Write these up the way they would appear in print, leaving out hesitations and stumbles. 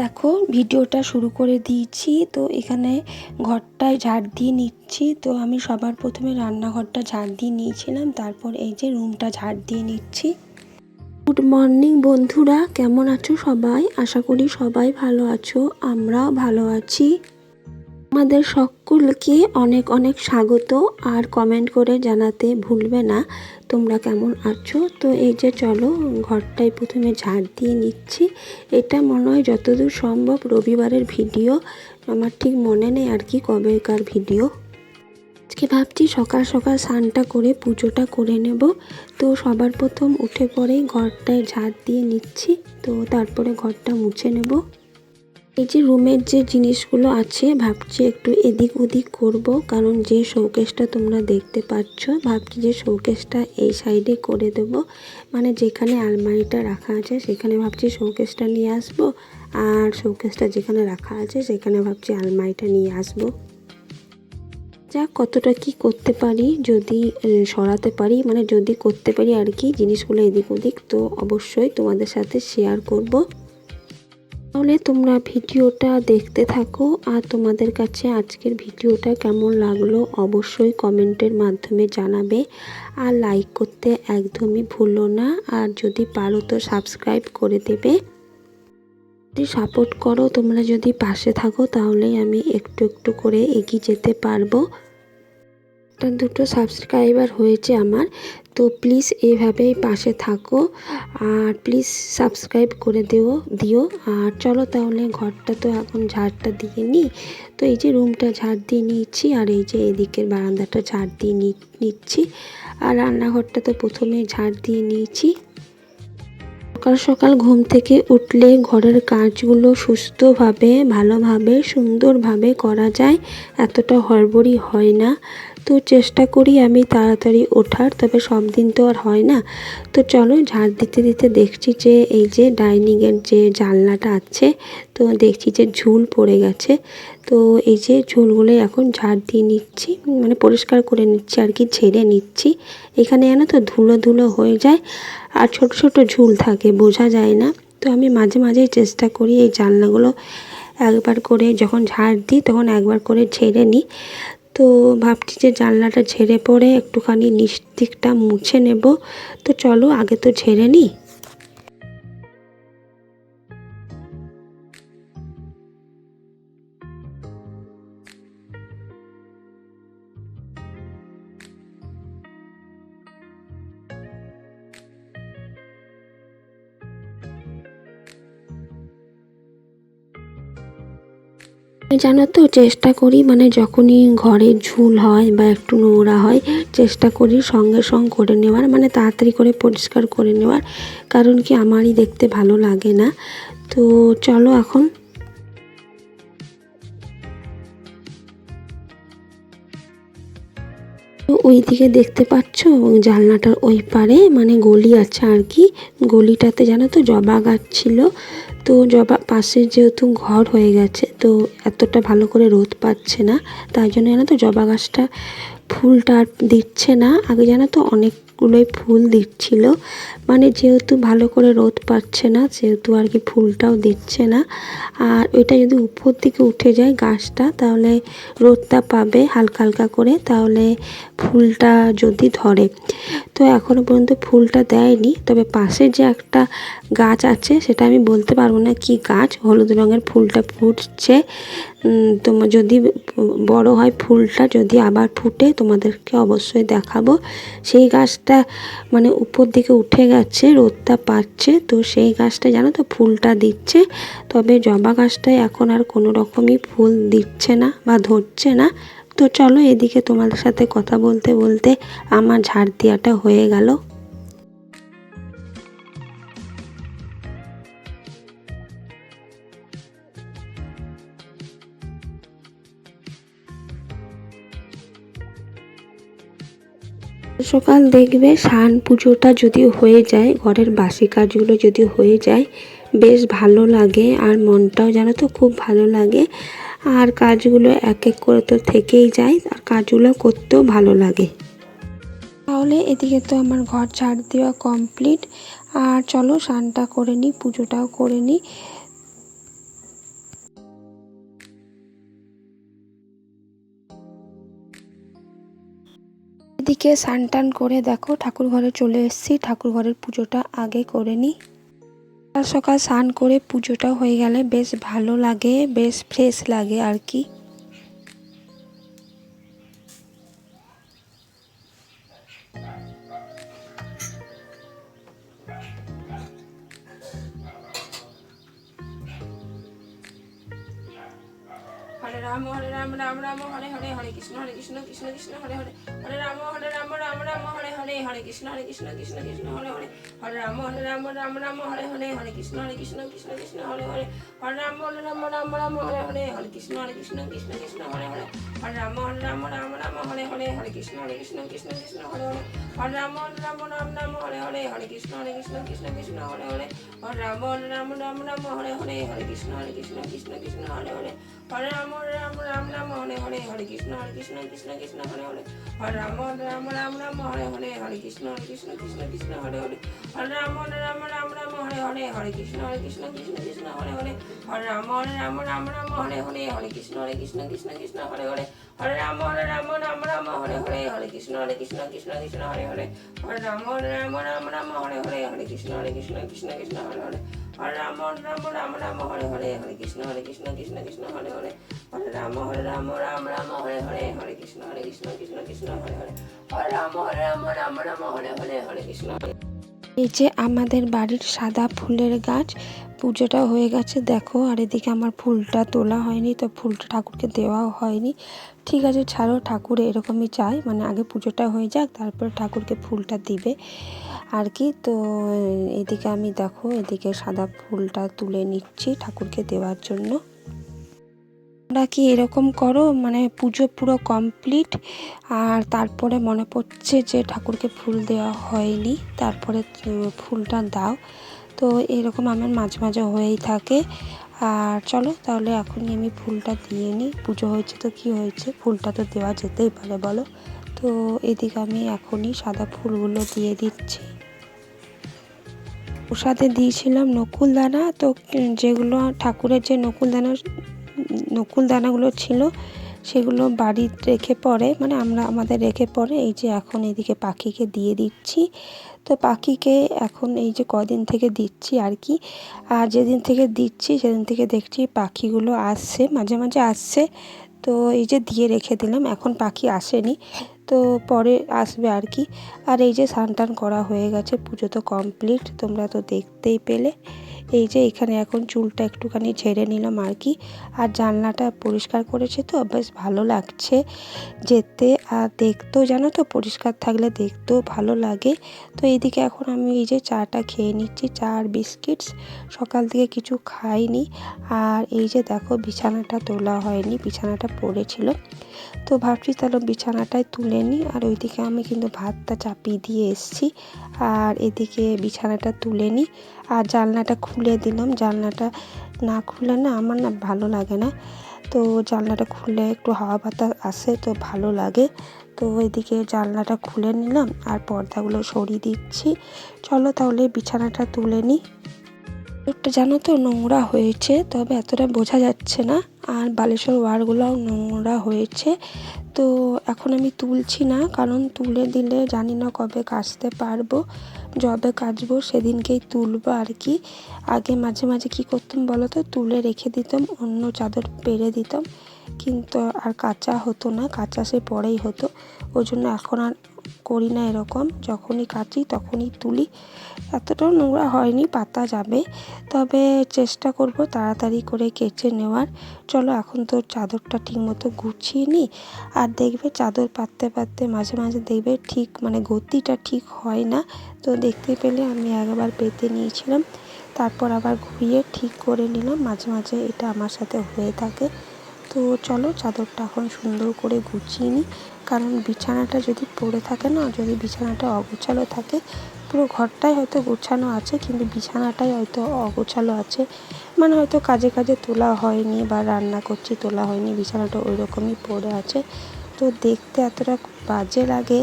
দেখো ভিডিওটা শুরু করে দিয়েছি। তো এখানে ঘরটায় ঝাড় দিয়ে নিচ্ছি। তো আমি সবার প্রথমে রান্নাঘরটা ঝাড় দিয়ে নিয়েছিলাম, তারপর এই যে রুমটা ঝাড় দিয়ে নিচ্ছি। গুড মর্নিং বন্ধুরা, কেমন আছো সবাই? আশা করি সবাই ভালো আছো, আমরাও ভালো আছি। আমাদের সকলকে অনেক অনেক স্বাগত, আর কমেন্ট করে জানাতে ভুলবে না তোমরা কেমন আছো। তো এই যে চলো ঘরটায় প্রথমে ঝাড় দিয়ে নিচ্ছি। এটা মনে হয় যতদূর সম্ভব রবিবারের ভিডিও, আমার ঠিক মনে নেই আর কি কবেকার ভিডিও। আজকে ভাবছি সকাল সকাল স্নানটা করে পুজোটা করে নেব। তো সবার প্রথম উঠে পরেই ঘরটায় ঝাড় দিয়ে নিচ্ছি, তো তারপরে ঘরটা মুছে নেব। এই যে রুমের যে জিনিসগুলো আছে ভাবছি একটু এদিক ওদিক করব, কারণ যে শোকেসটা তোমরা দেখতে পাচ্ছ ভাবছি যে শোকেসটা এই সাইডে করে দেব, মানে যেখানে আলমারিটা রাখা আছে সেখানে ভাবছি শোকেসটা নিয়ে আসব, আর শোকেসটা যেখানে রাখা আছে সেখানে ভাবছি আলমারিটা নিয়ে আসব। যা কতটা কি করতে পারি, যদি সরাতে পারি, মানে যদি করতে পারি আর কি জিনিসগুলো এদিক ওদিক, তো অবশ্যই তোমাদের সাথে শেয়ার করব। তাহলে তোমরা ভিডিওটা দেখতে থাকো, আর তোমাদের কাছে আজকের ভিডিওটা কেমন লাগলো অবশ্যই কমেন্টের মাধ্যমে জানাবে, আর লাইক করতে একদমই ভুলো না, আর যদি পারো তো সাবস্ক্রাইব করে দেবে। যদি সাপোর্ট করো, তোমরা যদি পাশে থাকো, তাহলে আমি একটু একটু করে এগিয়ে যেতে পারবো। দুটো সাবস্ক্রাইবার হয়েছে আমার, তো প্লিজ এইভাবেই পাশে থাকো, আর প্লিজ সাবস্ক্রাইব করে দিও। আর চলো তাহলে ঘরটা তো এখন ঝাড়টা দিয়ে নিই। তো এই যে রুমটা ঝাড় দিয়ে নিচ্ছি, আর এই যে এদিকের বারান্দাটা ঝাড় দিয়ে নিচ্ছি, আর রান্নাঘরটা তো প্রথমে ঝাড় দিয়ে নিয়েছি। সকাল সকাল ঘুম থেকে উঠলে ঘরের কাজগুলো সুস্থভাবে, ভালোভাবে, সুন্দরভাবে করা যায়, এতটা হড়বড়ি হয় না। তো চেষ্টা করি আমি তাড়াতাড়ি ওঠার, তবে সব দিন তো আর হয় না। তো চলো ঝাড় দিতে দিতে দেখছি যে এই যে ডাইনিংয়ের যে জানলাটা আছে, তো দেখছি যে ঝুল পড়ে গেছে। তো এই যে ঝুলগুলো এখন ঝাড় দিয়ে নিচ্ছি, মানে পরিষ্কার করে নিচ্ছি আর কি, ঝেড়ে নিচ্ছি। এখানে জানো তো ধুলো ধুলো হয়ে যায়, আর ছোট ছোট ঝুল থাকে, বোঝা যায় না। তো আমি মাঝে মাঝেই চেষ্টা করি এই জানলাগুলো একবার করে যখন ঝাড় দিই তখন একবার করে ঝেড়ে নিই। তো ভাবছি যে জানলাটা ঝেড়ে পরে একটুখানি নিচ দিকটা মুছে নেব। তো চলো আগে তো ঝেড়ে নিই। জানো তো চেষ্টা করি, মানে যখনই ঘরে ঝুল হয় বা একটু নোংরা হয় চেষ্টা করি সঙ্গে সঙ্গে করে নেওয়ার, মানে তাড়াতাড়ি করে পরিষ্কার করে নেওয়ার, কারণ কি আমারই দেখতে ভালো লাগে না। তো চলো এখন ওই দিকে দেখতে পাচ্ছ জানলাটার ওই পারে মানে গলি আছে আর কি, গলিটাতে জানো তো জবা গাছ ছিল। তো জবা পাশে যেহেতু ঘর হয়ে গেছে, তো এতটা ভালো করে রোদ পাচ্ছে না, তাই জন্য জানো তো জবা গাছটা ফুলটা আর দিচ্ছে না। আগে জানো তো অনেকগুলোই ফুল দিচ্ছিল, মানে যেহেতু ভালো করে রোদ পাচ্ছে না সেহেতু আর কি ফুলটাও দিচ্ছে না। আর ওইটা যদি উপর দিকে উঠে যায় গাছটা, তাহলে রোদটা পাবে হালকা হালকা করে, তাহলে ফুলটা যদি ধরে। তো এখনও পর্যন্ত ফুলটা দেয়নি, তবে পাশে যে একটা গাছ আছে সেটা আমি বলতে পারবো না কি গাছ, হলুদ রঙের ফুলটা ফুটছে। তোমার যদি বড় হয় ফুলটা, যদি আবার ফুটে তোমাদেরকে অবশ্যই দেখাবো। সেই গাছটা মানে উপর দিকে উঠে গেছে, রোদটা পাচ্ছে, তো সেই গাছটা জানো তো ফুলটা দিচ্ছে। তবে জবা গাছটায় এখন আর কোনো রকমই ফুল দিচ্ছে না বা ধরছে না। তো চলো এদিকে তোমাদের সাথে কথা বলতে বলতে আমার ঝাড় দেওয়াটা হয়ে গেল। সকাল দেখবে স্নান পুজোটা যদি হয়ে যায়, ঘরের বাসি কাজগুলো যদি হয়ে যায় বেশ ভালো লাগে, আর মনটাও জানো তো খুব ভালো লাগে, আর কাজগুলো এক এক করে তো থেকেই যায়, আর কাজগুলো করতেও ভালো লাগে। তাহলে এদিকে তো আমার ঘর ঝাড় দেওয়া কমপ্লিট, আর চলো স্নানটা করে নিই, পুজোটাও করে নিই। এদিকে স্নান টান করে দেখো ঠাকুর ঘরে চলে এসেছি। ঠাকুর ঘরের পুজোটা আগে করে নিই। সকাল সকাল স্নান করে পুজোটা হয়ে গেলে বেশ ভালো লাগে, বেশ ফ্রেশ লাগে আর কি। হরে রাম রাম রাম হরে হরে, হরে কৃষ্ণ কৃষ্ণ কৃষ্ণ হরে হরে, হরে রাম রাম হরে হরে, হরে কৃষ্ণ কৃষ্ণ কৃষ্ণ হরে হরে, হরে রাম রাম হরে হরে, হরে কৃষ্ণ কৃষ্ণ কৃষ্ণ হরে হরে, হরে রাম রাম হরে হরে, হরে কৃষ্ণ কৃষ্ণ কৃষ্ণ হরে হরে, হরে রাম রাম হরে হরে, হরে কৃষ্ণ কৃষ্ণ কৃষ্ণ হরে হরে, হরে রাম রাম হরে হরে, হরে কৃষ্ণ কৃষ্ণ হরে হরে, হরে রাম রাম হরে হরে, হরে কৃষ্ণ কৃষ্ণ হরে হরে, হরে রাম রাম হরে হরে, হরে কৃষ্ণ কৃষ্ণ হরে হরে, হরে রাম রাম হরে হরে, হরে কৃষ্ণ কৃষ্ণ হরে হরে, হরে রাম রাম হরে হরে, হরে কৃষ্ণ কৃষ্ণ হরে হরে, হরে রাম রাম হরে হরে, হরে কৃষ্ণ কৃষ্ণ হরে হরে, হরে রাম রাম হরে হরে, হরে কৃষ্ণ কৃষ্ণ হরে হরে, হরে রাম রাম হরে হরে, হরে কৃষ্ণ কৃষ্ণ হরে হরে, হরে রাম রাম হরে হরে, হরে কৃষ্ণ কৃষ্ণ হরে হরে, হরে রাম রাম হরে হরে, হরে কৃষ্ণ কৃষ্ণ হরে হরে, হরে রাম রাম হরে হরে, হরে কৃষ্ণ। এই যে আমাদের বাড়ির সাদা ফুলের গাছ, পুজোটা হয়ে গেছে দেখো। আর এদিকে আমার ফুলটা তোলা হয়নি, তো ফুলটা ঠাকুরকে দেওয়াও হয়নি। ঠিক আছে ছাড়ো, ঠাকুর এরকমই চাই, মানে আগে পুজোটা হয়ে যাক তারপরে ঠাকুরকে ফুলটা দিবে আর কি। তো এদিকে আমি দেখো এদিকে সাদা ফুলটা তুলে নিচ্ছি ঠাকুরকে দেওয়ার জন্য। তোমরা কি এরকম করো? মানে পুজো পুরো কমপ্লিট আর তারপরে মনে পড়ছে যে ঠাকুরকে ফুল দেওয়া হয়নি, তারপরে ফুলটা দাও। তো এরকম আমার মাঝে মাঝে হয়েই থাকে। আর চলো তাহলে এখনই আমি ফুলটা দিয়ে নিই। পুজো হয়েছে তো কি হয়েছে, ফুলটা তো দেওয়া যেতেই পারে বলো। তো এদিকে আমি এখনই সাদা ফুলগুলো দিয়ে দিচ্ছি। প্রসাদে দিয়েছিলাম নকুলদানা, তো যেগুলো ঠাকুরের যে নকুলদানাগুলো ছিল সেগুলো বাড়িতে রেখে পরে, মানে আমাদের রেখে পরে এই যে এখন এদিকে পাখিকে দিয়ে দিচ্ছি। তো পাখিকে এখন এই যে কদিন থেকে দিচ্ছি আর কি। আর যেদিন থেকে দিচ্ছি সেদিন থেকে দেখছি পাখিগুলো আসছে, মাঝে মাঝে আসছে। তো এই যে দিয়ে রেখে দিলাম, এখন পাখি আসেনি, তো পরে আসবে আর কি। আর এই যে স্নান টান করা হয়ে গেছে, পুজো তো কমপ্লিট, তোমরা তো দেখতেই পেলে। এই যে এখানে এখন চুলটা একটুখানি ঝেড়ে নিলাম আর কি। আর জানলাটা পরিষ্কার করেছে তো বেশ ভালো লাগছে যেতে, আর দেখতেও জানো তো পরিষ্কার থাকলে দেখতেও ভালো লাগে। তো এইদিকে এখন আমি এই যে চাটা খেয়ে নিচ্ছি, চা আর বিস্কিটস। সকাল থেকে কিছু খাইনি। আর এই যে দেখো বিছানাটা তোলা হয়নি, বিছানাটা পড়েছিল, তো ভাবছি তাহলে বিছানাটাই তুলে নিই। আর ওইদিকে আমি কিন্তু ভাতটা চাপিয়ে দিয়ে এসেছি, আর এদিকে বিছানাটা তুলে নিই। আর জানলাটা খুলে দিলাম, জানলাটা না খুলে না আমার না ভালো লাগে না, তো জানলাটা খুলে একটু হাওয়া বাতাস আসে তো ভালো লাগে। তো এদিকে জানলাটা খুলে নিলাম আর পর্দাগুলো সরিয়ে দিচ্ছি। চলো তাহলে বিছানাটা তুলে নিই। একটা জানো তো নোংরা হয়েছে, তবে এতটা বোঝা যাচ্ছে না। আর বালিশের ওয়ারগুলোও নোংরা হয়েছে, তো এখন আমি তুলছি না, কারণ তুলে দিলে জানি না কবে কাচতে পারবো। যবে কাচবো সেদিনকেই তুলবো আর কি। আগে মাঝে মাঝে কী করতাম বলো তো, তুলে রেখে দিতাম, অন্য চাদর পেরে দিতাম, কিন্তু আর কাচা হতো না, কাচা সে পরেই হতো। ওই জন্য এখন আর করি না এরকম, যখনই কাচি তখনই তুলি। এতটাও নোংরা হয়নি, পাতা যাবে, তবে চেষ্টা করব তাড়াতাড়ি করে কেচে নেওয়ার। চলো এখন তো চাদরটা ঠিকমতো গুছিয়ে নিই। আর দেখবে চাদর পাততে পাততে মাঝে মাঝে দেখবে ঠিক মানে গতিটা ঠিক হয় না, তো দেখতে পেলে আমি একবার পেতে নিয়েছিলাম, তারপর আবার ঘুরিয়ে ঠিক করে নিলাম। মাঝে মাঝে এটা আমার সাথে হয়ে থাকে। তো চলো চাদরটা এখন সুন্দর করে গুছিয়ে নিই, কারণ বিছানাটা যদি পড়ে থাকে না, যদি বিছানাটা অগোছালো থাকে, পুরো ঘরটাই হয়তো গোছানো আছে কিন্তু বিছানাটাই হয়তো অগোছালো আছে, মানে হয়তো কাজে কাজে তোলা হয়নি বা রান্না করছি তোলা হয়নি, বিছানাটা ওই রকমই পড়ে আছে। তো দেখতে এতটা বাজে লাগে,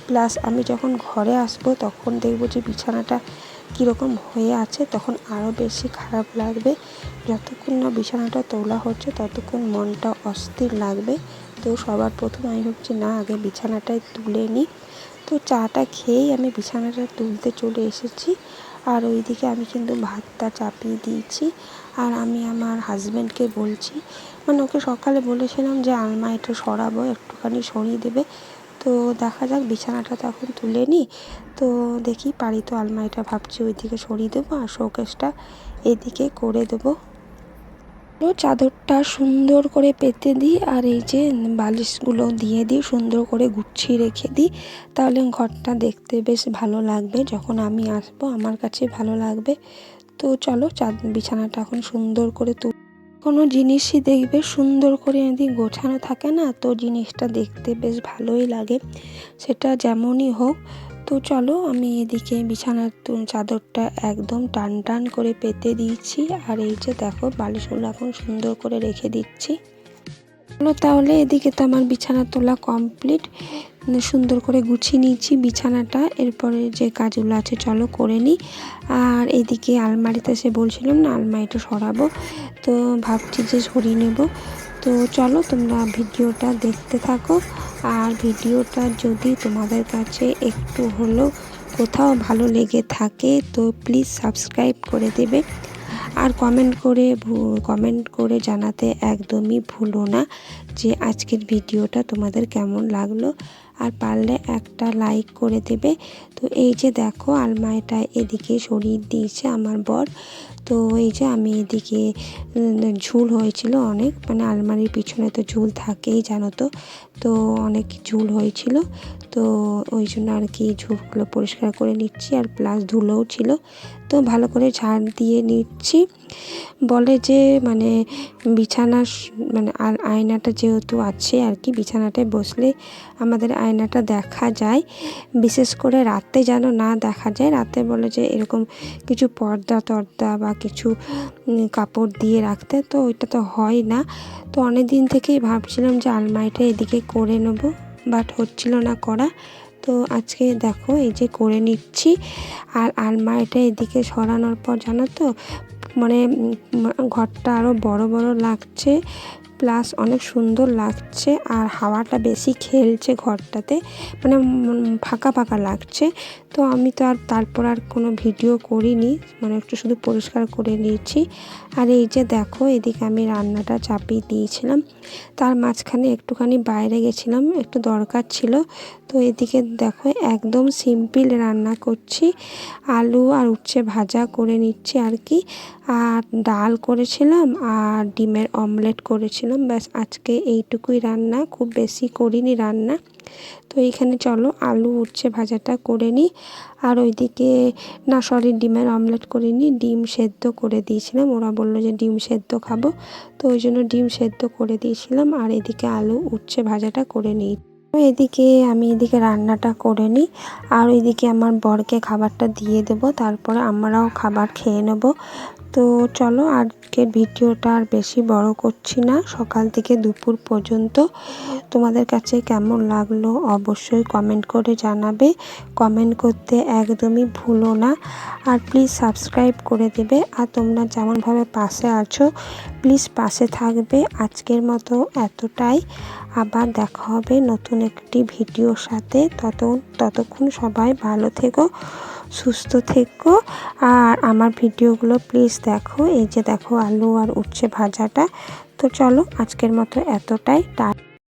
প্লাস আমি যখন ঘরে আসবো তখন দেখবো যে বিছানাটা কীরকম হয়ে আছে, তখন আরও বেশি খারাপ লাগবে। যতক্ষণ না বিছানাটা তোলা হচ্ছে ততক্ষণ মনটা অস্থির লাগবে। তো সবার প্রথমে আমি ভাবছি না আগে বিছানাটাই তুলে নিই। তো চাটা খেয়েই আমি বিছানাটা তুলতে চলে এসেছি। আর ওইদিকে আমি কিন্তু ভাতটা চাপিয়ে দিয়েছি। আর আমি আমার হাজব্যান্ডকে বলছি, মানে ওকে সকালে বলেছিলাম যে আলমারিটা সরাবো, একটুখানি সরিয়ে দেবে। তো দেখা যাক, বিছানাটা তো এখন তুলে নিই। তো দেখি পারি তো আলমারিটা ভাবছি ওইদিকে সরিয়ে দেবো আর শোকেসটা এদিকে করে দেবো। চাদরটা সুন্দর করে পেতে দিই আর এই যে বালিশগুলো দিয়ে দিই, সুন্দর করে গুছিয়ে রেখে দিই। তাহলে ঘরটা দেখতে বেশ ভালো লাগবে, যখন আমি আসবো আমার কাছে ভালো লাগবে। তো চলো বিছানাটা এখন সুন্দর করে কোনো জিনিসই দেখবে সুন্দর করে যদি গোছানো থাকে না, তো জিনিসটা দেখতে বেশ ভালোই লাগে, সেটা যেমনই হোক। তো চলো আমি এদিকে বিছানার চাদরটা একদম টান টান করে পেতে দিয়েছি। আর এই যে দেখো বালিশগুলো এখন সুন্দর করে রেখে দিচ্ছি। চলো তাহলে, এদিকে তো আমার বিছানা তোলা কমপ্লিট, সুন্দর করে গুছিয়ে নিয়েছি বিছানাটা। এরপরে যে কাজগুলো আছে চলো করে নিই। আর এদিকে আলমারিতে এসে বলছিলাম না আলমারিটা সরাবো, তো ভাবছি যে সরিয়ে নেব। তো চলো তোমরা ভিডিওটা দেখতে থাকো। আর ভিডিওটা যদি তোমাদের কাছে একটু হলেও কোথাও ভালো লেগে থাকে তো প্লিজ সাবস্ক্রাইব করে দেবে। আর কমেন্ট করে জানাতে একদমই ভুলো না যে আজকের ভিডিওটা তোমাদের কেমন লাগলো। আর পারলে একটা লাইক করে দেবে। তো এই যে দেখো আলমারিটা এদিকে সরিয়ে দিয়েছে আমার বর। তো এই যে আমি এদিকে ঝুল হয়েছিল অনেক, মানে আলমারির পিছনে তো ঝুল থাকেই জানো তো। তো অনেক ঝুল হয়েছিল, তো ওই জন্য আর কি ঝুলগুলো পরিষ্কার করে নিচ্ছি। আর প্লাস ধুলোও ছিল, তো ভালো করে ঝাড় দিয়ে নিচ্ছি। বলে যে মানে বিছানার মানে আয়নাটা যেহেতু আছে আর কি, বিছানাটায় বসলে আমাদের আয়নাটা দেখা যায়, বিশেষ করে রাতে যেন না দেখা যায়। রাতে বলে যে এরকম কিছু পর্দা বা কিছু কাপড় দিয়ে রাখতে, তো ওইটা তো হয় না। তো অনেক দিন থেকেই ভাবছিলাম যে আলমারিটা এদিকে করে নেবো, বাট হচ্ছিল না করা। তো আজকে দেখো এই যে করে নিচ্ছি। আর আলমারিটা এদিকে সরানোর পর জানো তো মানে ঘরটা আরও বড় বড় লাগছে, প্লাস অনেক সুন্দর লাগছে। আর হাওয়াটা বেশি খেলছে ঘরটাতে, মানে ফাঁকা ফাঁকা লাগছে। তো আমি তো তারপর আর কোনো ভিডিও করিনি, মানে একটু শুধু পরিষ্কার করে নিয়েছি। আর এই যে দেখো এদিকে আমি রান্নাটা চাপিয়ে দিয়েছিলাম, তার মাঝখানে একটুখানি বাইরে গেছিলাম, একটু দরকার ছিল। তো এদিকে দেখো একদম সিম্পল রান্না করছি, আলু আর উচ্ছে ভাজা করে নিচ্ছি আর কি। আর ডাল করেছিলাম আর ডিমের অমলেট করেছিলাম, ব্যাস আজকে এইটুকুই রান্না, খুব বেশি করিনি রান্না। তো এইখানে চলো আলু উচ্ছে ভাজাটা করে নিই। আর ওইদিকে ডিমের অমলেট করিনি, ডিম সেদ্ধ করে দিয়েছিলাম, ওরা বললো যে ডিম সেদ্ধ খাবো, তো ওই জন্য ডিম সেদ্ধ করে দিয়েছিলাম। আর এদিকে আলু উচ্ছে ভাজাটা করে নিই। এদিকে আমি রান্নাটা করে নিই আর ওইদিকে আমার বরকে খাবারটা দিয়ে দেবো, তারপরে আমরাও খাবার খেয়ে নেব। তো চলো আজকের ভিডিওটা আর বেশি বড় করছি না, সকাল থেকে দুপুর পর্যন্ত তোমাদের কাছে কেমন লাগলো অবশ্যই কমেন্ট করে জানাবে। কমেন্ট করতে একদমই ভুলো না। আর প্লিজ সাবস্ক্রাইব করে দেবে। আর তোমরা যেমনভাবে পাশে আছো প্লিজ পাশে থাকবে। আজকের মতো এতটাই, আবার দেখা হবে নতুন একটি ভিডিওর সাথে। ততক্ষণ সবাই ভালো থেকো, সুস্থ থেকো। আর আমার ভিডিওগুলো প্লিজ দেখো। এই যে দেখো আলু আর উচ্ছে ভাজাটা। তো চলো আজকের মতো এতটাই।